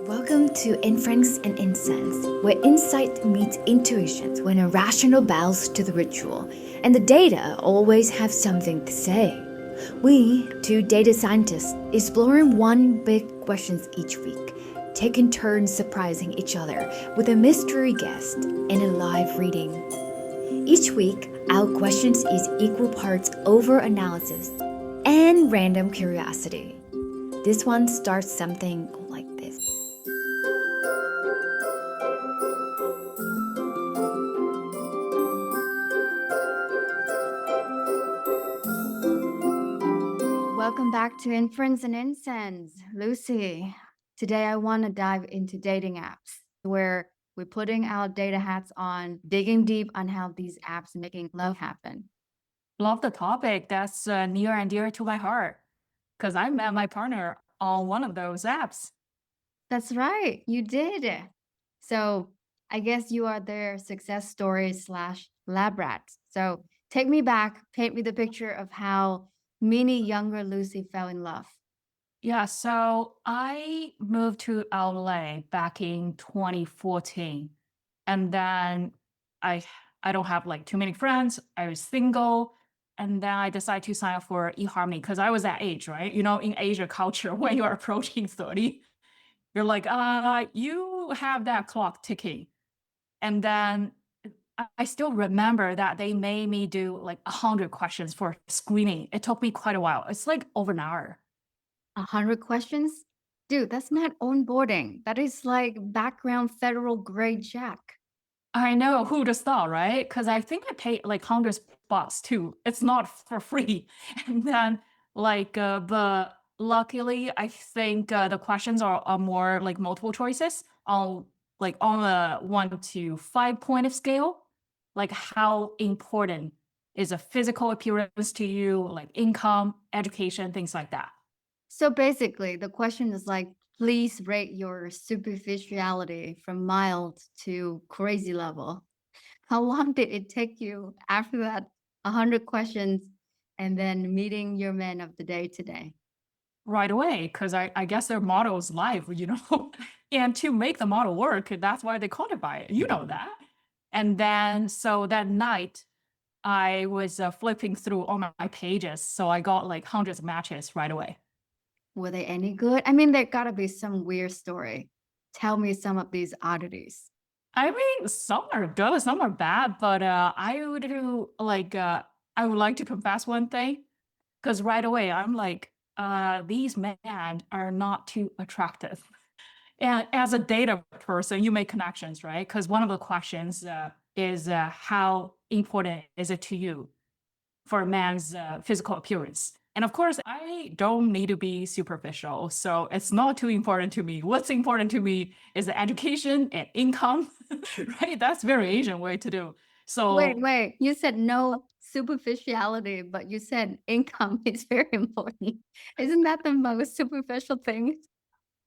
Welcome to Inference and Incense, where insight meets intuition when a rational bows to the ritual, and the data always have something to say. We, two data scientists, exploring one big questions each week, taking turns surprising each other with a mystery guest and a live reading. Each week, our questions is equal parts over-analysis and random curiosity. This one starts something like this. Welcome back to Inference and Incense. Lucy, today I want to dive into dating apps where we're putting our data hats on, digging deep on how these apps making love happen. Love the topic. That's near and dear to my heart because I met my partner on one of those apps. That's right, you did. So I guess you are their success story slash lab rat. So take me back, paint me the picture of how mini younger Lucy fell in love. Yeah, so I moved to LA back in 2014. And then I I don't have like too many friends. I was single. And then I decided to sign up for eHarmony because I was that age, right? You know, in Asia culture, when you are approaching 30, you're like, you have that clock ticking. And then I still remember that they made me do like 100 questions for screening. It took me quite a while. It's like over an hour. 100 questions? Dude, that's not onboarding. That is like background federal grade check. I know, who'd have thought, right? Because I think I paid like hundreds bucks too. It's not for free. And then but luckily, I think the questions are more like multiple choices on on a 1 to 5 point of scale. Like how important is a physical appearance to you, like income, education, things like that. So basically, the question is like, please rate your superficiality from mild to crazy level. How long did it take you after that 100 questions and then meeting your man of the day today? Right away, because I guess their model is live, you know? And to make the model work, that's why they codify it. You know that. And then, so that night, I was flipping through all my pages. So I got like hundreds of matches right away. Were they any good? I mean, there gotta be some weird story. Tell me some of these oddities. I mean, some are good, some are bad, but I would like to confess one thing. Because right away, I'm like, these men are not too attractive. And as a data person, you make connections, right? Because one of the questions is how important is it to you for a man's physical appearance? And of course, I don't need to be superficial. So it's not too important to me. What's important to me is the education and income, right? That's very Asian way to do. Wait, So wait. You said no superficiality, but you said income is very important. Isn't that the most superficial thing?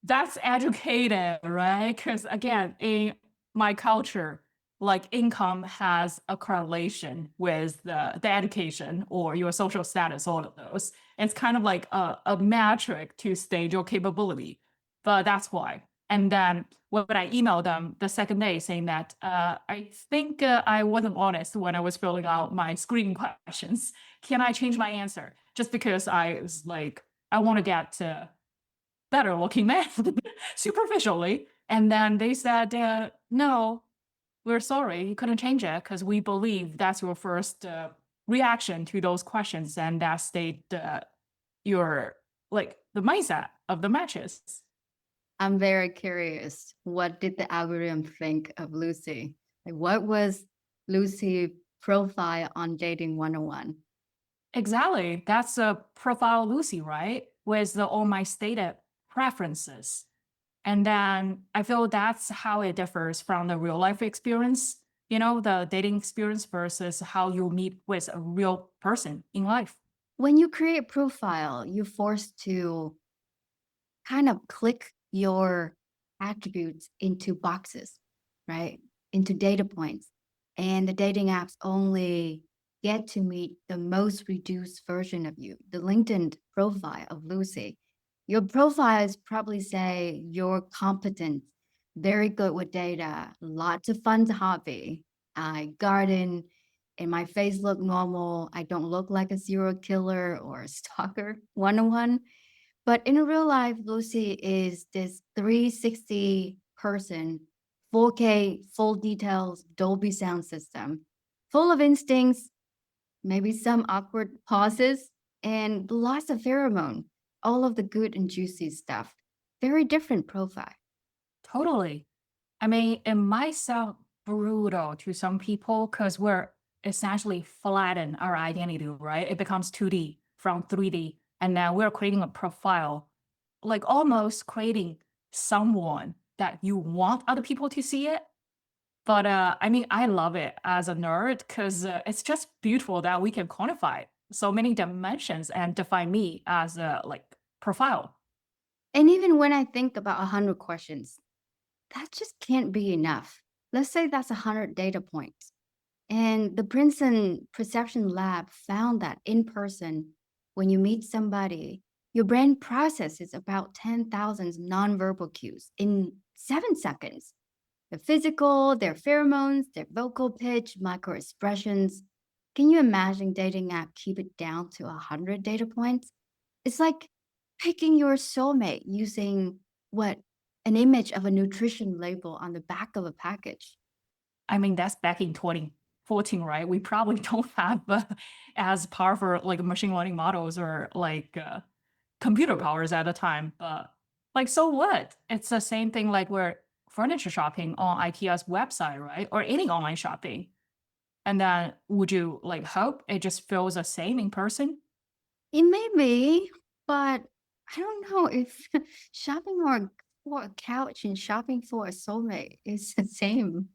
that's educated, right? Because again, in my culture, like income has a correlation with the education or your social status, all of those. It's kind of like a metric to stage your capability. But that's why. And then when I emailed them the second day saying that I think I wasn't honest when I was filling out my screening questions. Can I change my answer? Just because I was like, I want to get better looking man superficially. And then they said, no, we're sorry, you couldn't change it because we believe that's your first reaction to those questions. And that state your like the mindset of the matches. I'm very curious. What did the algorithm think of Lucy? Like, what was Lucy profile on dating 101? Exactly. That's a profile Lucy, right? With all my stated preferences. And then I feel that's how it differs from the real life experience, you know, the dating experience versus how you meet with a real person in life. When you create a profile, you're forced to kind of click your attributes into boxes, right? Into data points. And the dating apps only get to meet the most reduced version of you, the LinkedIn profile of Lucy. Your profiles probably say you're competent, very good with data, lots of fun hobby. I garden and my face look normal. I don't look like a serial killer or a stalker 101. But in real life, Lucy is this 360 person, 4K, full details, Dolby sound system, full of instincts, maybe some awkward pauses, and lots of pheromone, all of the good and juicy stuff. Very different profile. Totally. I mean, it might sound brutal to some people because we're essentially flatten our identity, right? It becomes 2D from 3D. And now we're creating a profile, like almost creating someone that you want other people to see it. But I mean, I love it as a nerd because it's just beautiful that we can quantify so many dimensions and define me as a like profile. And even when I think about 100 questions, that just can't be enough. Let's say that's 100 data points. And the Princeton Perception Lab found that in person, when you meet somebody, your brain processes about 10,000 nonverbal cues in 7 seconds. The physical, their pheromones, their vocal pitch, micro expressions. Can you imagine dating app keep it down to 100 data points? It's like picking your soulmate using what an image of a nutrition label on the back of a package. I mean, that's back in 2014, right? We probably don't have as powerful like machine learning models or like computer powers at the time. But like, so what? It's the same thing like we're furniture shopping on IKEA's website, right? Or any online shopping. And then would you like hope it just feels the same in person? It may be, but I don't know if shopping for a couch and shopping for a soulmate is the same.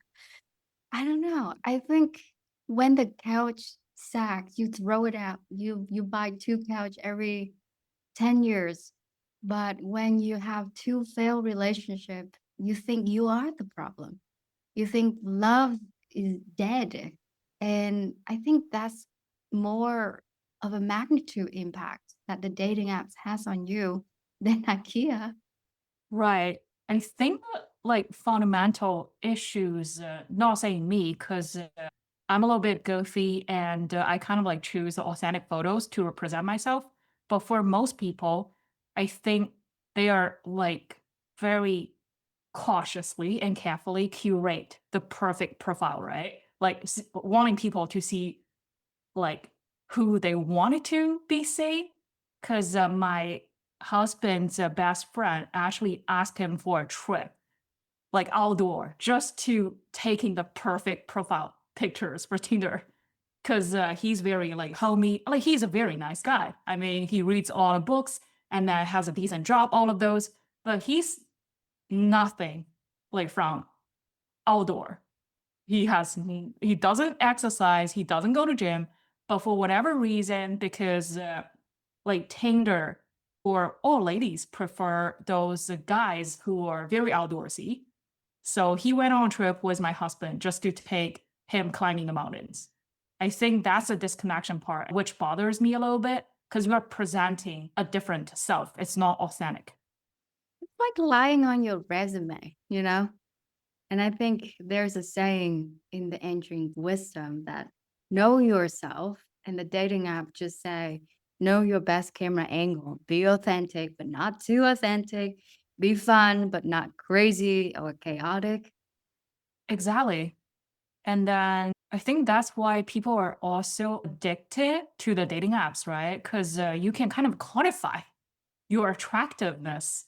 I don't know. I think when the couch sacks, you throw it out. You buy two couch every 10 years. But when you have two failed relationship, you think you are the problem. You think love is dead. And I think that's more of a magnitude impact that the dating apps has on you than IKEA. Right. I think like fundamental issues, not saying me, because I'm a little bit goofy and I kind of like choose authentic photos to represent myself. But for most people, I think they are like very cautiously and carefully curate the perfect profile, right? Like wanting people to see like who they wanted to be seen. Because my husband's best friend actually asked him for a trip, like outdoor, just to taking the perfect profile pictures for Tinder. Because he's very like homey, like he's a very nice guy. I mean, he reads all the books and has a decent job, all of those, but he's nothing like from outdoor. He doesn't exercise, he doesn't go to gym, but for whatever reason, because like Tinder or all ladies prefer those guys who are very outdoorsy. So he went on a trip with my husband just to take him climbing the mountains. I think that's a disconnection part, which bothers me a little bit because you are presenting a different self. It's not authentic. It's like lying on your resume, you know? And I think there's a saying in the ancient wisdom that know yourself, and the dating app just say, know your best camera angle. Be authentic, but not too authentic. Be fun, but not crazy or chaotic. Exactly. And then I think that's why people are also addicted to the dating apps, right? Because you can kind of quantify your attractiveness.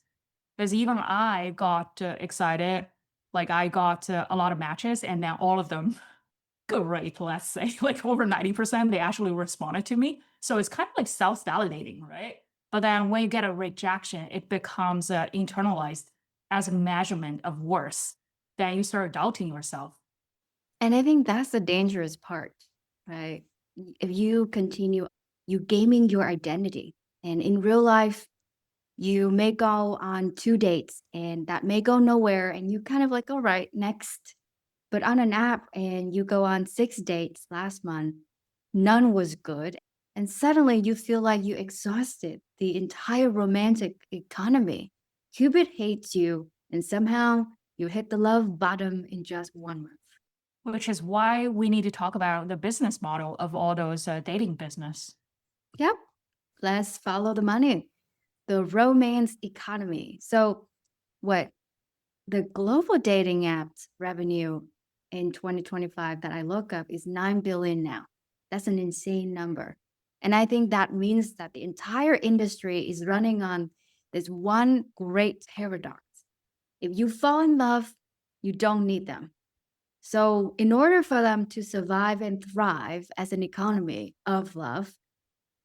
Because even I got excited, like I got a lot of matches, and then all of them great, let's say, like over 90%, they actually responded to me. So it's kind of like self validating, right? But then when you get a rejection, it becomes internalized as a measurement of worth. Then you start doubting yourself. And I think that's the dangerous part, right? If you continue, you gaming your identity. And in real life, you may go on two dates and that may go nowhere. And you kind of like, all right, next. But on an app and you go on 6 dates last month, none was good. And suddenly you feel like you exhausted the entire romantic economy. Cupid hates you, and somehow you hit the love bottom in just 1 month. Which is why we need to talk about the business model of all those dating business. Yep, let's follow the money, the romance economy. So, what the global dating apps revenue in 2025 that I look up is 9 billion now. That's an insane number. And I think that means that the entire industry is running on this one great paradox. If you fall in love, you don't need them. So, in order for them to survive and thrive as an economy of love,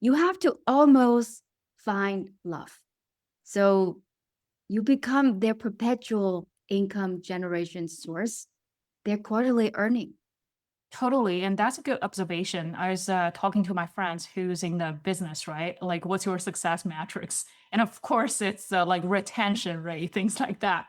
you have to almost find love. So, you become their perpetual income generation source, their quarterly earning. Totally. And that's a good observation. I was talking to my friends who's in the business, right? Like, what's your success metrics? And of course, it's like retention rate, things like that.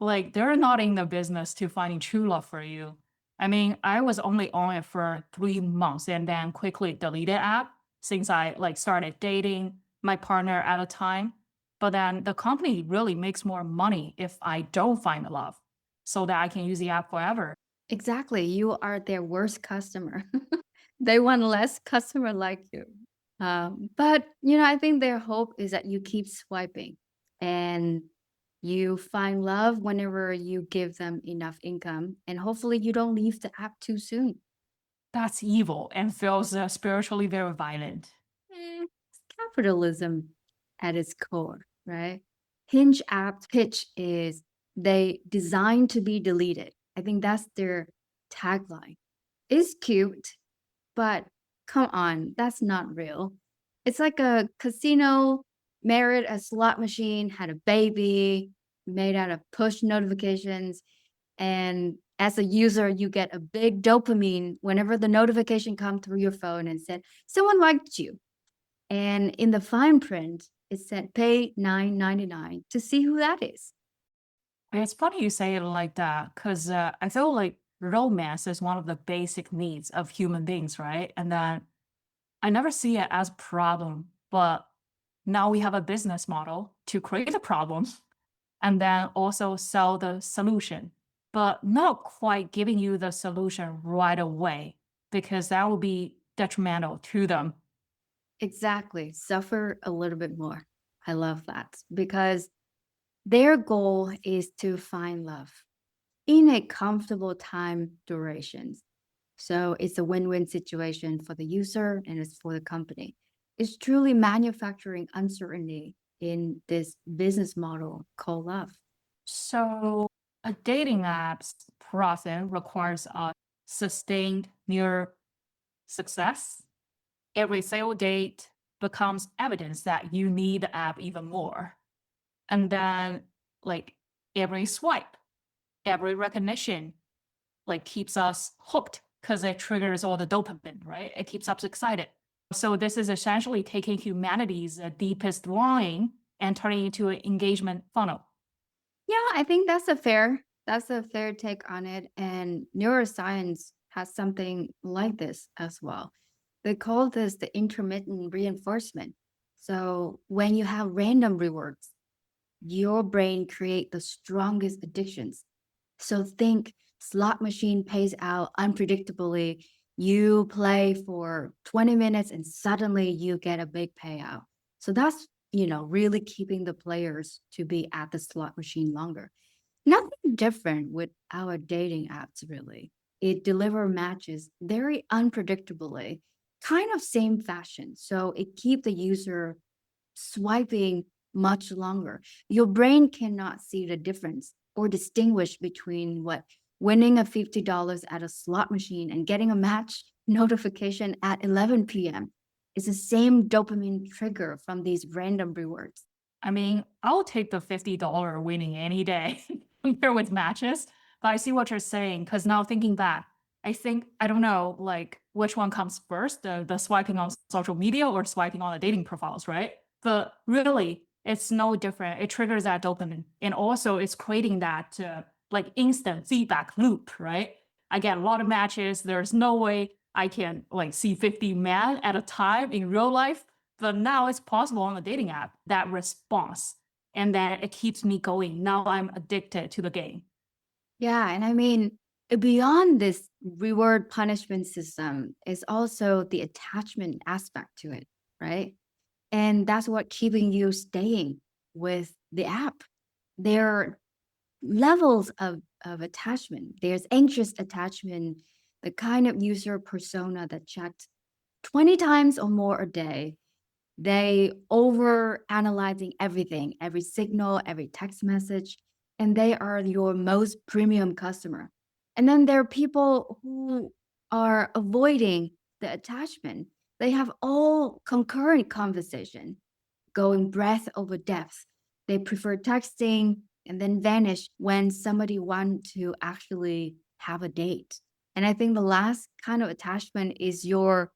Like, they're not in the business to finding true love for you. I mean, I was only on it for 3 months and then quickly deleted app since I like started dating my partner at a time. But then the company really makes more money if I don't find the love so that I can use the app forever. Exactly. You are their worst customer. They want less customer like you. But I think their hope is that you keep swiping and you find love whenever you give them enough income. And hopefully you don't leave the app too soon. That's evil and feels spiritually very violent. It's capitalism at its core, right? Hinge app's pitch is they designed to be deleted. I think that's their tagline. It's cute, but come on, that's not real. It's like a casino married a slot machine, had a baby, made out of push notifications. And as a user, you get a big dopamine whenever the notification comes through your phone and said, someone liked you. And in the fine print, it said pay $9.99 to see who that is. It's funny you say it like that because I feel like romance is one of the basic needs of human beings, right? And then I never see it as a problem, but now we have a business model to create the problem and then also sell the solution, but not quite giving you the solution right away because that will be detrimental to them. Exactly. Suffer a little bit more. I love that because their goal is to find love in a comfortable time duration. So it's a win-win situation for the user and it's for the company. It's truly manufacturing uncertainty in this business model called love. So a dating app's process requires a sustained near success. Every failed date becomes evidence that you need the app even more. And then like every swipe, every recognition like keeps us hooked because it triggers all the dopamine, right? It keeps us excited. So this is essentially taking humanity's deepest longing and turning it into an engagement funnel. Yeah, I think that's a fair take on it. And neuroscience has something like this as well. They call this the intermittent reinforcement. So when you have random rewards, your brain create the strongest addictions. So think slot machine pays out unpredictably. You play for 20 minutes and suddenly you get a big payout. So that's, really keeping the players to be at the slot machine longer. Nothing different with our dating apps, really. It deliver matches very unpredictably, kind of same fashion. So it keep the user swiping much longer. Your brain cannot see the difference or distinguish between what winning a $50 at a slot machine and getting a match notification at 11 p.m. is the same dopamine trigger from these random rewards. I mean, I'll take the $50 winning any day compared with matches. But I see what you're saying because now thinking back, I think I don't know like which one comes first, the swiping on social media or swiping on the dating profiles, right? But really, it's no different. It triggers that dopamine, and also it's creating that like instant feedback loop, right? I get a lot of matches. There's no way I can like see 50 men at a time in real life, but now it's possible on the dating app, that response. And then it keeps me going. Now I'm addicted to the game. Yeah, and I mean, beyond this reward punishment system is also the attachment aspect to it, right? And that's what keeping you staying with the app. There are levels of attachment. There's anxious attachment, the kind of user persona that checked 20 times or more a day. They over analyzing everything, every signal, every text message, and they are your most premium customer. And then there are people who are avoiding the attachment. They have all concurrent conversation, going breadth over depth. They prefer texting and then vanish when somebody wants to actually have a date. And I think the last kind of attachment is your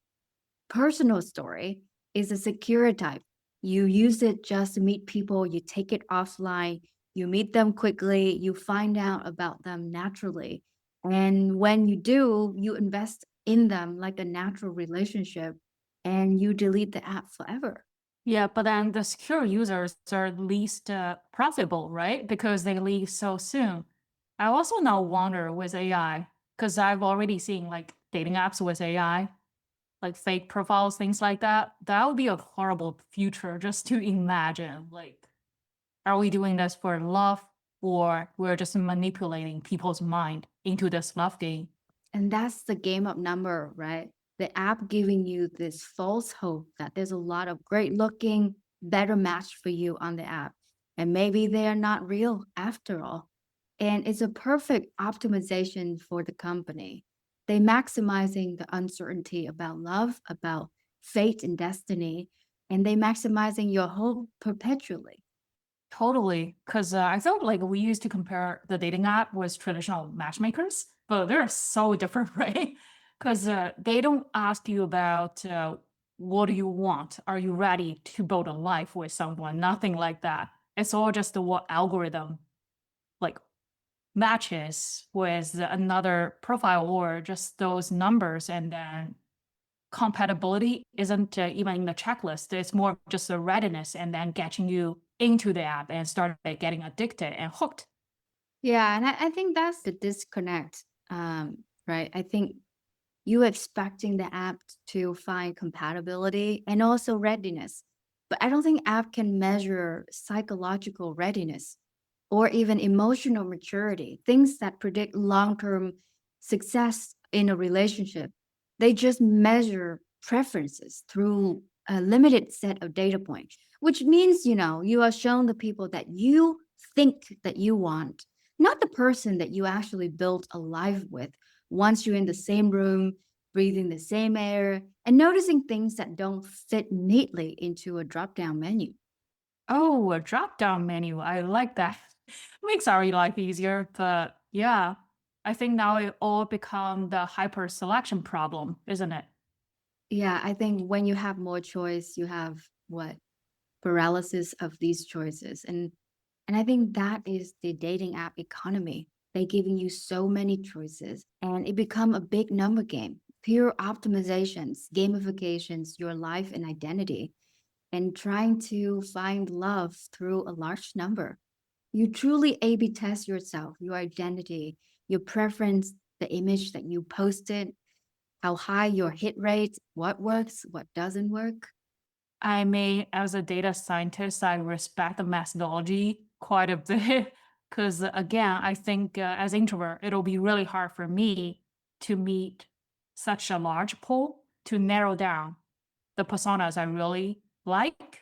personal story is a secure type. You use it just to meet people, you take it offline, you meet them quickly, you find out about them naturally. And when you do, you invest in them like a natural relationship and you delete the app forever. Yeah, but then the secure users are least profitable, right? Because they leave so soon. I also now wonder with AI, because I've already seen like dating apps with AI, like fake profiles, things like that. That would be a horrible future just to imagine. Like, are we doing this for love or we're just manipulating people's mind into this love game? And that's the game of number, right? The app giving you this false hope that there's a lot of great looking, better match for you on the app. And maybe they are not real after all. And it's a perfect optimization for the company. They maximizing the uncertainty about love, about fate and destiny, and they maximizing your hope perpetually. Totally, because I felt like we used to compare the dating app with traditional matchmakers, but they're so different, right? Because they don't ask you about what do you want? Are you ready to build a life with someone? Nothing like that. It's all just what algorithm like matches with another profile or just those numbers, and then compatibility isn't even in the checklist. It's more just a readiness and then getting you into the app and start getting addicted and hooked. Yeah, and I think that's the disconnect, right? I think you expecting the app to find compatibility and also readiness. But I don't think app can measure psychological readiness or even emotional maturity, things that predict long-term success in a relationship. They just measure preferences through a limited set of data points, which means, you are shown the people that you think that you want, not the person that you actually built a life with once you're in the same room, breathing the same air, and noticing things that don't fit neatly into a drop-down menu. Oh, a drop down menu. I like that. Makes our life easier. But yeah, I think now it all become the hyper selection problem, isn't it? Yeah, I think when you have more choice, you have what? Paralysis of these choices. And I think that is the dating app economy. They giving you so many choices and it become a big number game. Pure optimizations, gamifications, your life and identity, and trying to find love through a large number. You truly A/B test yourself, your identity, your preference, the image that you posted, how high your hit rate, what works, what doesn't work. I mean, as a data scientist, I respect the methodology quite a bit because, again, I think as introvert, it'll be really hard for me to meet such a large pool to narrow down the personas I really like.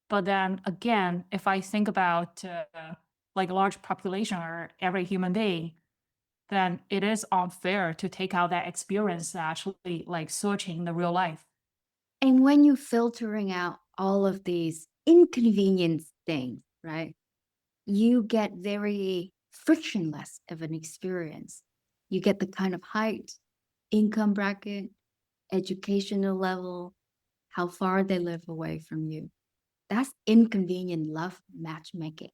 But then again, if I think about like large population or every human being, then it is unfair to take out that experience actually like searching the real life. And when you filtering out all of these inconvenience things, right, you get very frictionless of an experience. You get the kind of height, income bracket, educational level, how far they live away from you. That's inconvenient love matchmaking.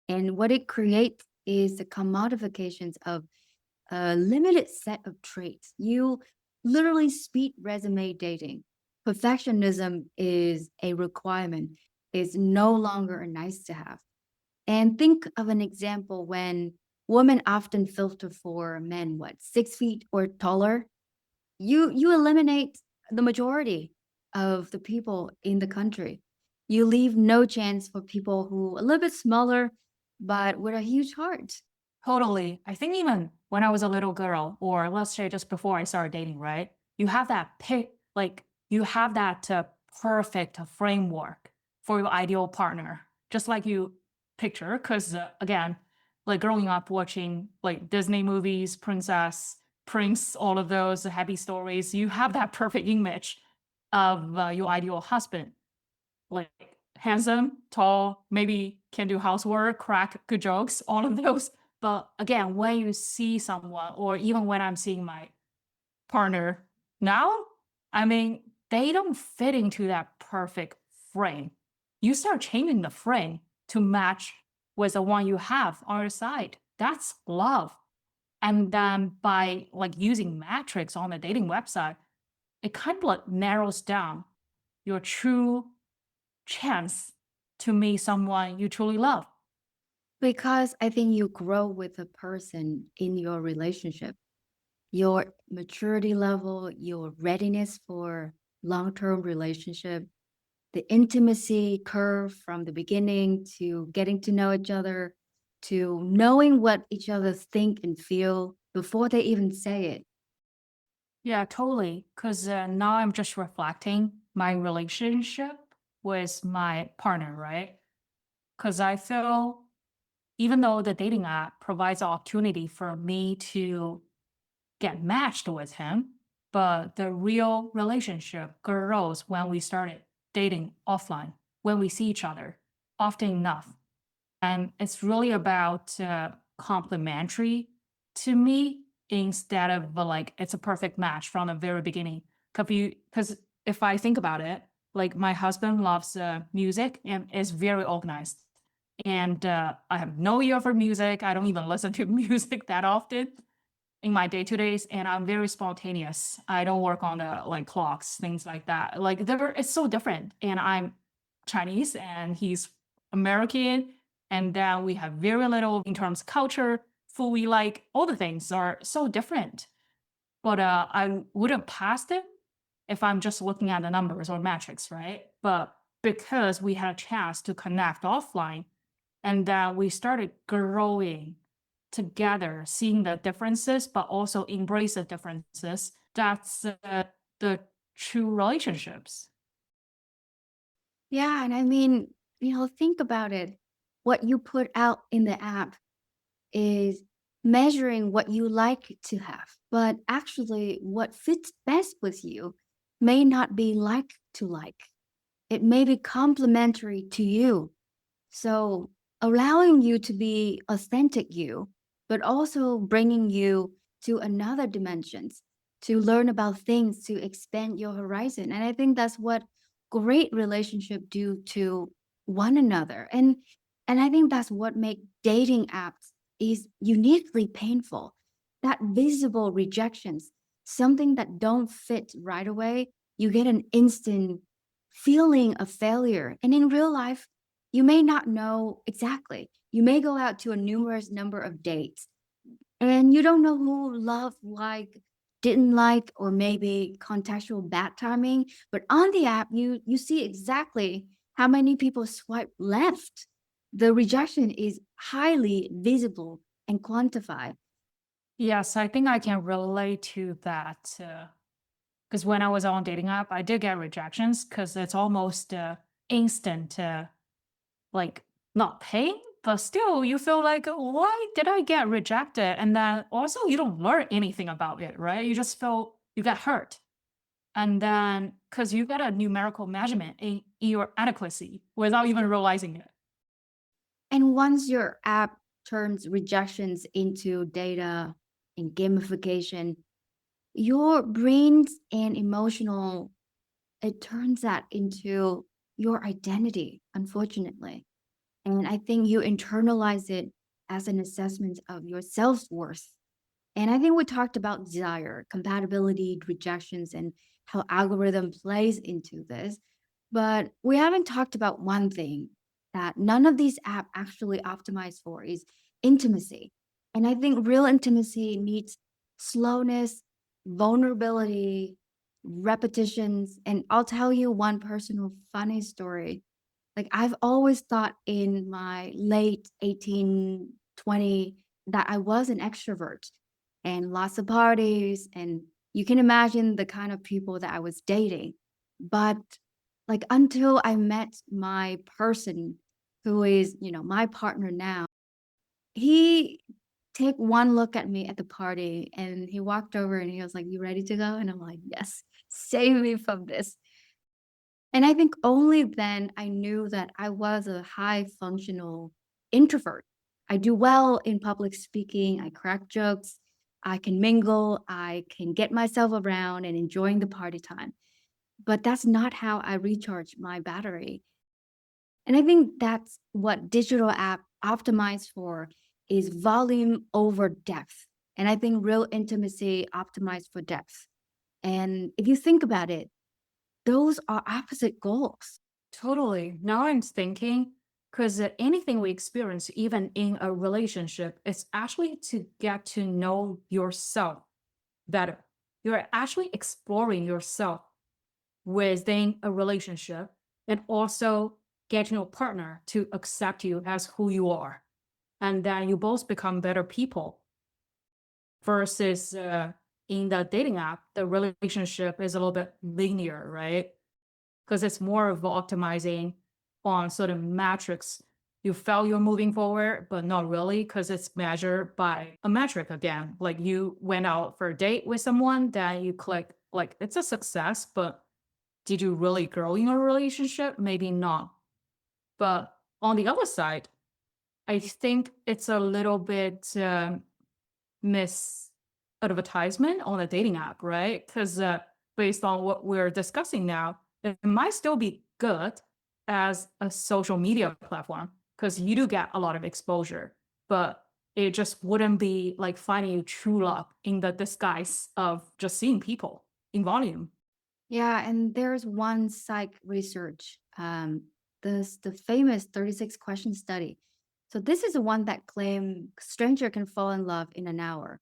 And what it creates is the commodifications of a limited set of traits. You literally speed resume dating. Perfectionism is a requirement, is no longer a nice to have. And think of an example when women often filter for men, what, 6 feet or taller? You eliminate the majority of the people in the country. You leave no chance for people who a little bit smaller, but with a huge heart. Totally. I think even when I was a little girl, or let's say just before I started dating, right? You have that you have that perfect framework for your ideal partner, just like you picture. Because again, like growing up watching like Disney movies, princess, prince, all of those happy stories, you have that perfect image of your ideal husband, like handsome, tall, maybe can do housework, crack good jokes, all of those. But again, when you see someone, or even when I'm seeing my partner now, I mean, they don't fit into that perfect frame. You start changing the frame to match with the one you have on your side. That's love. And then by like using metrics on the dating website, it kind of like narrows down your true chance to meet someone you truly love. Because I think you grow with a person in your relationship. Your maturity level, your readiness for long-term relationship, the intimacy curve from the beginning to getting to know each other, to knowing what each other think and feel before they even say it. Yeah, totally. Because now I'm just reflecting my relationship with my partner, right? Because I feel even though the dating app provides the opportunity for me to get matched with him, but the real relationship grows when we started dating offline, when we see each other often enough. And it's really about complementary to me instead of like it's a perfect match from the very beginning. Because if I think about it, like my husband loves music and is very organized. And I have no ear for music. I don't even listen to music that often in my day to days, and I'm very spontaneous. I don't work on the like clocks, things like that. Like it's so different. And I'm Chinese and he's American, and then we have very little in terms of culture, food we like, all the things are so different. But I wouldn't pass it if I'm just looking at the numbers or metrics, right? But because we had a chance to connect offline, and then we started growing together, seeing the differences, but also embrace the differences. That's the true relationships. Yeah, and I mean, think about it. What you put out in the app is measuring what you like to have, but actually, what fits best with you may not be like to like. It may be complementary to you. So, allowing you to be authentic you, but also bringing you to another dimensions to learn about things, to expand your horizon. And I think that's what great relationship do to one another. And I think that's what make dating apps is uniquely painful. That visible rejections, something that don't fit right away, you get an instant feeling of failure. And in real life, you may not know exactly. You may go out to a numerous number of dates and you don't know who loved, like, didn't like, or maybe contextual bad timing. But on the app, you see exactly how many people swipe left. The rejection is highly visible and quantified. Yes, I think I can relate to that. Because when I was on dating app, I did get rejections because it's almost instant, like not pain, but still you feel like, why did I get rejected? And then also you don't learn anything about it, right? You just feel you get hurt. And then because you get a numerical measurement in your adequacy without even realizing it. And once your app turns rejections into data and gamification, your brains and emotional, it turns that into your identity, unfortunately. And I think you internalize it as an assessment of your self-worth. And I think we talked about desire, compatibility, rejections, and how algorithm plays into this. But we haven't talked about one thing that none of these apps actually optimize for is intimacy. And I think real intimacy needs slowness, vulnerability, repetitions. And I'll tell you one personal funny story. Like I've always thought in my late 18, 20 that I was an extrovert and lots of parties. And you can imagine the kind of people that I was dating. But like until I met my person who is, my partner now, he take one look at me at the party and he walked over and he was like, "You ready to go?" And I'm like, "Yes, save me from this." And I think only then I knew that I was a high functional introvert. I do well in public speaking, I crack jokes, I can mingle, I can get myself around and enjoying the party time. But that's not how I recharge my battery. And I think that's what digital app optimize for is volume over depth. And I think real intimacy optimized for depth. And if you think about it, those are opposite goals. Totally. Now I'm thinking, because anything we experience, even in a relationship, is actually to get to know yourself better. You're actually exploring yourself within a relationship and also getting your partner to accept you as who you are. And then you both become better people versus in the dating app, the relationship is a little bit linear, right? Because it's more of optimizing on sort of metrics. You felt you're moving forward, but not really, because it's measured by a metric again. Like you went out for a date with someone, then you click, like it's a success, but did you really grow in a relationship? Maybe not. But on the other side, I think it's a little bit misadvertisement on a dating app, right? Because based on what we're discussing now, it might still be good as a social media platform because you do get a lot of exposure, but it just wouldn't be like finding true love in the disguise of just seeing people in volume. Yeah, and there's one psych research, the famous 36 question study. So this is the one that claim stranger can fall in love in an hour.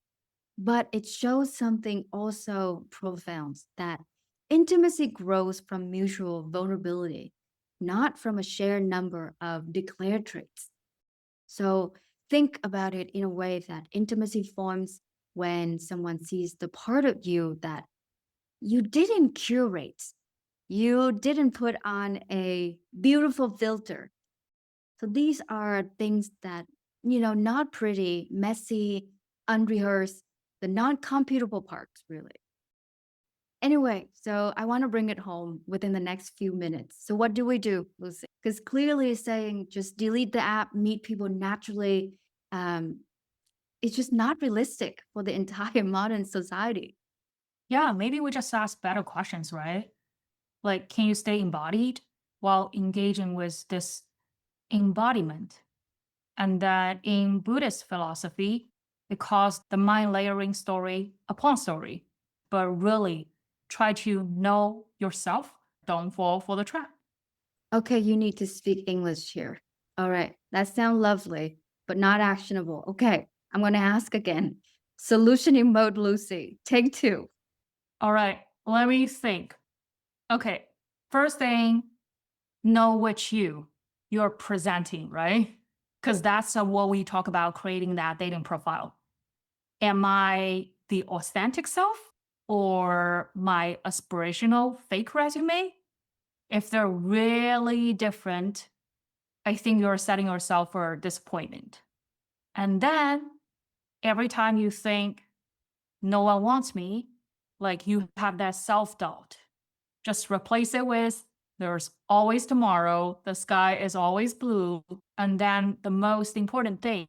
But it shows something also profound that intimacy grows from mutual vulnerability, not from a shared number of declared traits. So think about it in a way that intimacy forms when someone sees the part of you that you didn't curate. You didn't put on a beautiful filter. So these are things that, not pretty, messy, unrehearsed, the non-computable parts, really. Anyway, so I want to bring it home within the next few minutes. So what do we do, Lucy? Because clearly saying just delete the app, meet people naturally, it's just not realistic for the entire modern society. Yeah, maybe we just ask better questions, right? Like, can you stay embodied while engaging with this embodiment? And that in Buddhist philosophy, it calls the mind layering story upon story. But really, try to know yourself. Don't fall for the trap. Okay, you need to speak English here. All right, that sounds lovely, but not actionable. Okay, I'm going to ask again. Solutioning mode, Lucy. Take two. All right, let me think. Okay, first thing, know which you're presenting, right? Because that's what we talk about creating that dating profile. Am I the authentic self or my aspirational fake resume? If they're really different, I think you're setting yourself for disappointment. And then every time you think, no one wants me, like you have that self doubt, just replace it with, there's always tomorrow, the sky is always blue. And then the most important thing,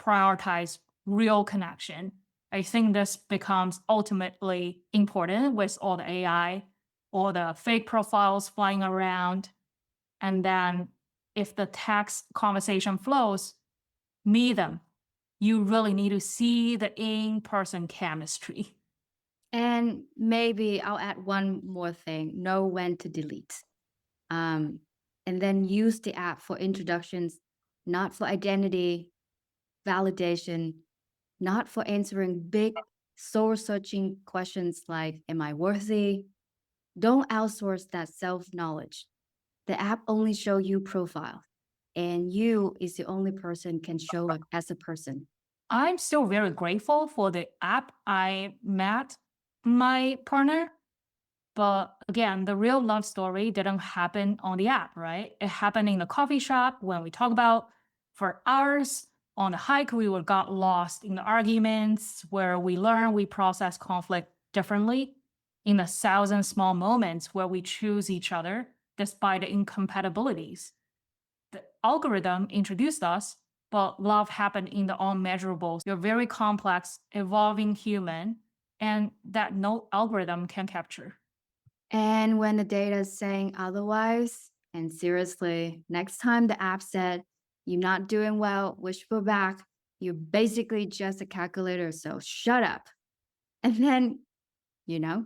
prioritize real connection. I think this becomes ultimately important with all the AI, all the fake profiles flying around. And then if the text conversation flows, meet them, you really need to see the in-person chemistry. And maybe I'll add one more thing, know when to delete. And then use the app for introductions, not for identity, validation, not for answering big soul searching questions like, am I worthy? Don't outsource that self-knowledge. The app only show you profile, and you is the only person can show up as a person. I'm still very grateful for the app I met my partner. But again, the real love story didn't happen on the app, right? It happened in the coffee shop when we talk about for hours. On the hike, we got lost in the arguments where we learn we process conflict differently. In the thousand small moments where we choose each other despite the incompatibilities. The algorithm introduced us, but love happened in the unmeasurables. You're very complex, evolving human, and that no algorithm can capture. And when the data is saying otherwise, and seriously, next time the app said, you're not doing well, wishful back, you're basically just a calculator, so shut up. And then,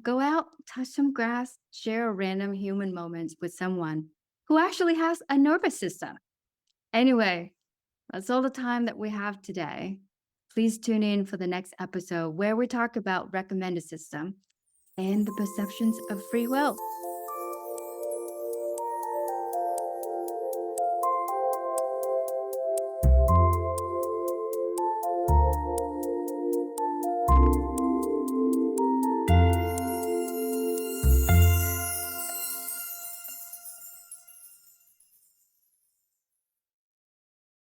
go out, touch some grass, share a random human moment with someone who actually has a nervous system. Anyway, that's all the time that we have today. Please tune in for the next episode where we talk about recommended system and the perceptions of free will.